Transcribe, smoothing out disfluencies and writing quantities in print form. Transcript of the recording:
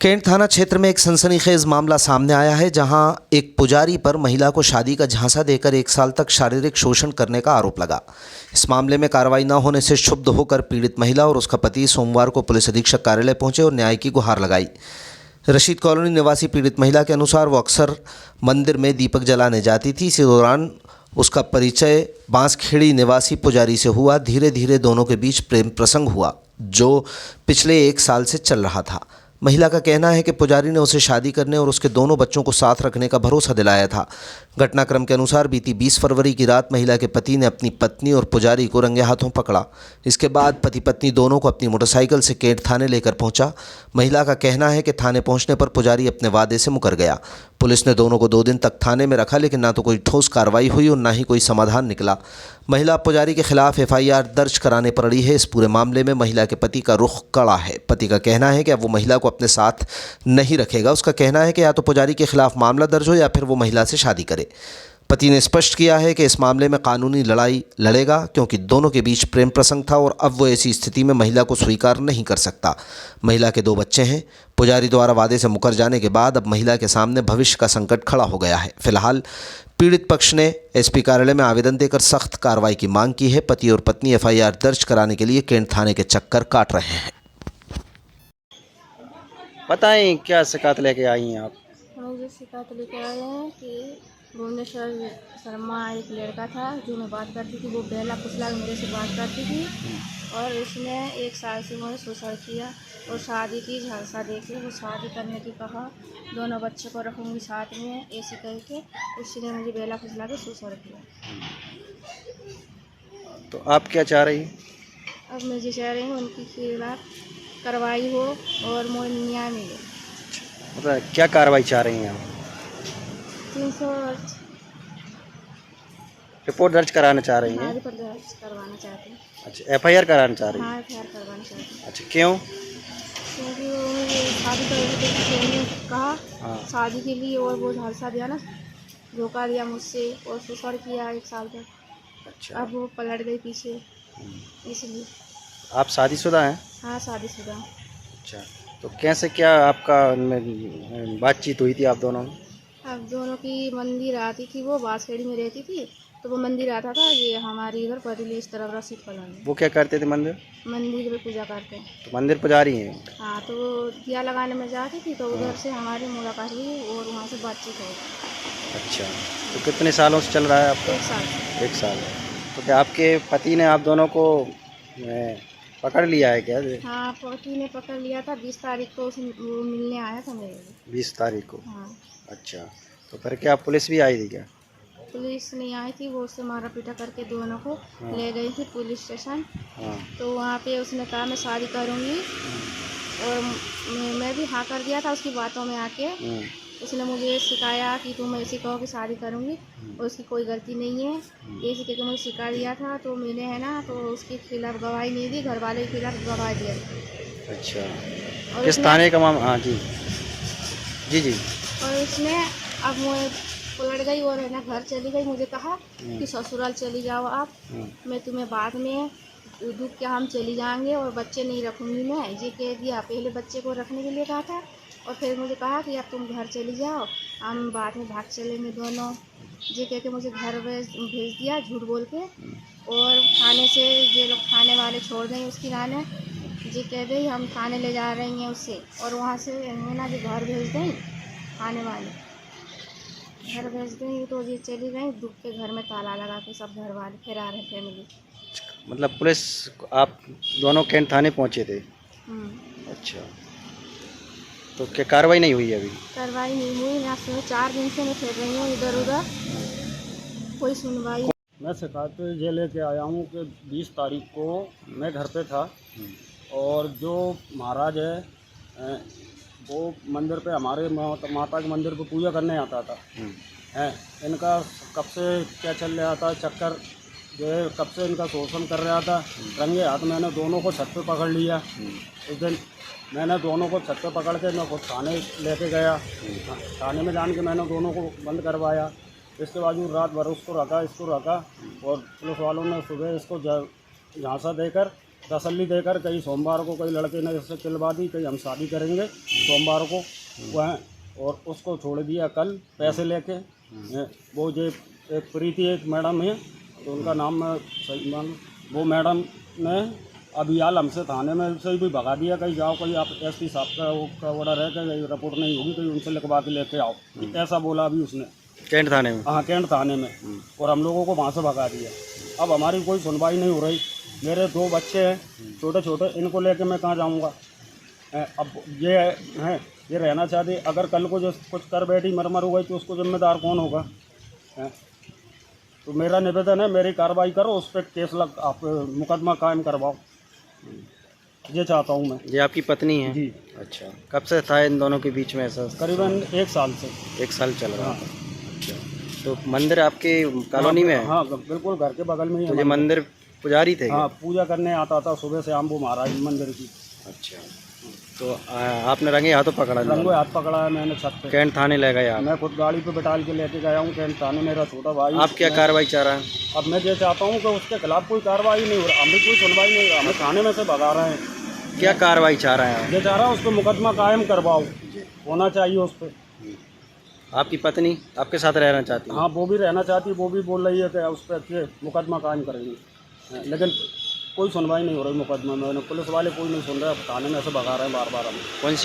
Cantt थाना क्षेत्र में एक सनसनीखेज मामला सामने आया है, जहां एक पुजारी पर महिला को शादी का झांसा देकर 1 साल तक शारीरिक शोषण करने का आरोप लगा। इस मामले में कार्रवाई न होने से क्षुब्ध होकर पीड़ित महिला और उसका पति सोमवार को पुलिस अधीक्षक कार्यालय पहुंचे और न्याय की गुहार लगाई। रशीद कॉलोनी निवासी पीड़ित महिला के अनुसार वो अक्सर मंदिर में दीपक जलाने जाती थी। इसी दौरान उसका परिचय बांसखेड़ी निवासी पुजारी से हुआ। धीरे धीरे दोनों के बीच प्रेम प्रसंग हुआ, जो पिछले 1 साल से चल रहा था। महिला का कहना है कि पुजारी ने उसे शादी करने और उसके दोनों बच्चों को साथ रखने का भरोसा दिलाया था। घटनाक्रम के अनुसार बीती 20 फरवरी की रात महिला के पति ने अपनी पत्नी और पुजारी को रंगे हाथों पकड़ा। इसके बाद पति पत्नी दोनों को अपनी मोटरसाइकिल से कैंट थाने लेकर पहुंचा। महिला का कहना है कि थाने पहुंचने पर पुजारी अपने वादे से मुकर गया। पुलिस ने दोनों को 2 दिन तक थाने में रखा, लेकिन ना तो कोई ठोस कार्रवाई हुई और ना ही कोई समाधान निकला। महिला पुजारी के खिलाफ FIR दर्ज कराने पर अड़ी है। इस पूरे मामले में महिला के पति का रुख कड़ा है। पति का कहना है कि अब वो महिला को अपने साथ नहीं रखेगा। उसका कहना है कि या तो पुजारी के खिलाफ मामला दर्ज हो या फिर वो महिला से शादी करे। पति ने स्पष्ट किया है कि इस मामले में कानूनी लड़ाई लड़ेगा, क्योंकि दोनों के बीच प्रेम प्रसंग था और अब वो ऐसी स्थिति में महिला को स्वीकार नहीं कर सकता। महिला के 2 बच्चे हैं। पुजारी द्वारा वादे से मुकर जाने के बाद अब महिला के सामने भविष्य का संकट खड़ा हो गया है। फिलहाल पीड़ित पक्ष ने SP कार्यालय में आवेदन देकर सख्त कार्रवाई की मांग की है। पति और पत्नी FIR दर्ज कराने के लिए कैंट थाने के चक्कर काट रहे हैं। बताएं, क्या शिकायत लेके आई हैं आप? मुझे शिकायत लेकर आए हैं कि भुवनेश्वर शर्मा एक लड़का था जो मैं बात करती थी। वो बेला फुसला मेरे से बात करती थी और उसने 1 साल से मुझे शोषण किया और शादी की झांसा देके वो शादी करने की कहा। दोनों बच्चों को रखूँगी साथ में ऐसे करके उसने मुझे बेला फुसला के शोषण किया। तो आप क्या चाह रही हैं? अब मुझे चाह रही हूँ उनकी खिलाफ कार्रवाई हो और मुझे न्याय मिले। मतलब क्या कार्रवाई चाह रही हैं आप? 300 रिपोर्ट दर्ज कराना चाह रही हैं? हमारे पर दर्ज करवाना चाहते हैं। अच्छा, FIR कराना चाह रही हैं? हाँ, FIR करवाना चाहते हैं। अच्छा, क्यों? क्योंकि वो शादी करने के कहा हाँ। शादी के लिए और वो झांसा दिया ना, धोखा दिया मुझसे और शोषण किया 1 साल तक। अच्छा। अब वो पलट गई पीछे, इसलिए। आप शादीशुदा हैं? हाँ, शादीशुदा। अच्छा, तो कैसे क्या आपका उनमें बातचीत हुई थी आप दोनों में? अब दोनों की मंदिर आती थी, वो बांसखेड़ी में रहती थी तो वो मंदिर आता था। ये हमारी इधर परेली इस तरफ रशीद कॉलोनी। वो क्या करते थे मंदिर मंदिर में पूजा करते हैं। तो मंदिर पुजारी हैं? हाँ, तो वो दिया लगाने में जाती थी तो उधर से हमारी मुलाकात हुई और वहाँ से बातचीत हो गई। अच्छा, तो कितने सालों से चल रहा है आपका? 1 साल। 1 साल। तो क्या आपके पति ने आप दोनों को पकड़ लिया है क्या? हाँ, पति ने पकड़ लिया था। 20 तारीख को वो मिलने आया था मेरे लिए। 20 तारीख को? हाँ। अच्छा, तो फिर क्या पुलिस भी आई थी क्या? पुलिस नहीं आई थी, वो उससे मारा पीटा करके दोनों को ले गई थी पुलिस स्टेशन। हाँ। तो वहाँ पे उसने कहा मैं शादी करूँगी और मैं भी हाँ कर दिया था उसकी बातों में आके। उसने मुझे सिखाया कि तुम ऐसे कहो कि शादी करूँगी और उसकी कोई गलती नहीं है, ऐसे करके मुझे सिखा दिया था। तो मैंने है ना तो उसके खिलाफ गवाही नहीं दी, घर वाले के खिलाफ गवाही दिया। अच्छा, और किस थाने का मामला? हाँ जी जी जी। और उसने अब मुझे पलट गई और है ना घर चली गई। मुझे कहा कि ससुराल चली जाओ आप, मैं तुम्हें बाद में दुख के हम चली जाएंगे और बच्चे नहीं रखूँगी मैं, ये कह दिया। पहले बच्चे को रखने के लिए कहा था और फिर मुझे कहा कि अब तुम घर चली जाओ, हम बाद में भाग चलेंगे दोनों। ये कह के मुझे घर भेज दिया झूठ बोल के। और थाने से ये लोग थाने वाले छोड़ दें उसकी राने, ये कह गई हम थाने ले जा रही हैं उससे और वहाँ से है ना जो घर भेज दें थाने वाले, घर भेज दें। तो ये चली गई दुख के घर में ताला लगा के। सब घर वाले फिर आ रहे फैमिली। मतलब पुलिस, आप दोनों कैंट थाने पहुँचे थे? अच्छा, तो क्या कार्रवाई नहीं हुई अभी? कार्रवाई नहीं हुई ना। 4 दिन से मैं फिर रही हूँ इधर उधर, कोई सुनवाई। मैं शिकायत ये लेके आया हूँ कि 20 तारीख को मैं घर पे था और जो महाराज है वो मंदिर पे हमारे माता के मंदिर पे पूजा करने आता था। हैं, इनका कब से क्या चल रहा था चक्कर, जो है कब से इनका शोषण कर रहा था। रंगे हाथ मैंने दोनों को छत पे पकड़ लिया। उस दिन मैंने दोनों को छत पे पकड़ के मैं खुद थाने लेके गया। थाने में जान के मैंने दोनों को बंद करवाया। इसके बावजूद रात भर उसको रखा, इसको रखा और पुलिस वालों ने सुबह इसको झांसा देकर तसल्ली देकर कहीं सोमवार को कई लड़के ने इससे चिलवा दी, कहीं हम शादी करेंगे सोमवार को वह, और उसको छोड़ दिया कल पैसे लेके। वो जो एक प्रीति एक मैडम है, तो उनका नाम मैं सही मान, वो मैडम ने अभी हाल हमसे थाने में से भी भगा दिया, कहीं जाओ कहीं आप एसपी साहब का ऑर्डर है कि रिपोर्ट नहीं होगी, कहीं उनसे लिखवा के लेके आओ, ऐसा बोला अभी उसने कैंट थाने में। हाँ कैंट थाने में, और हम लोगों को वहाँ से भगा दिया। अब हमारी कोई सुनवाई नहीं हो रही। मेरे 2 बच्चे हैं छोटे छोटे, इनको लेके मैं कहाँ जाऊँगा। अब ये हैं, ये रहना चाहते, अगर कल को जो कुछ कर बैठी मर हो गई तो उसको जिम्मेदार कौन होगा। तो मेरा निवेदन है, मेरी कार्रवाई करो, उस पर केस लग, आप मुकदमा कायम करवाओ, ये चाहता हूँ मैं। ये आपकी पत्नी है जी। अच्छा, कब से था इन दोनों के बीच में ऐसा? करीबन 1 साल से। 1 साल चल रहा हाँ। था। अच्छा, तो मंदिर आपके कॉलोनी में है? हाँ बिल्कुल, घर के बगल में ही तो है ये मंदिर पुजारी थे? हाँ, पूजा करने आता था सुबह से शाम वो महाराज मंदिर की। अच्छा, तो आपने रंगे हाथों पकड़ा? रंगो हाथ पकड़ा है मैंने छत पे। कैंट थाने ले गए आप? मैं खुद गाड़ी पे बैठा के लेके गया हूँ कैंट थाने, मेरा छोटा भाई। आप क्या कार्रवाई चाह रहे हैं? अब मैं ये चाहता हूँ कि उसके खिलाफ कोई कार्रवाई नहीं हो रहा, हमें कोई सुनवाई नहीं हो रहा, हमें थाने में से भगा रहे हैं। क्या कार्रवाई चाह रहे हैं? ये चाह रहा है उस पर मुकदमा कायम करवाओ, होना चाहिए उस पर। आपकी पत्नी आपके साथ रहना चाहती है? हाँ, वो भी रहना चाहती है, वो भी बोल रही है कि उस पर मुकदमा कायम करेंगे, लेकिन कोई सुनवाई नहीं हो रही मुकदमा में। पुलिस वाले कोई नहीं सुन रहे, थाने में से भगा रहे हैं बार बार हमें। कौन सी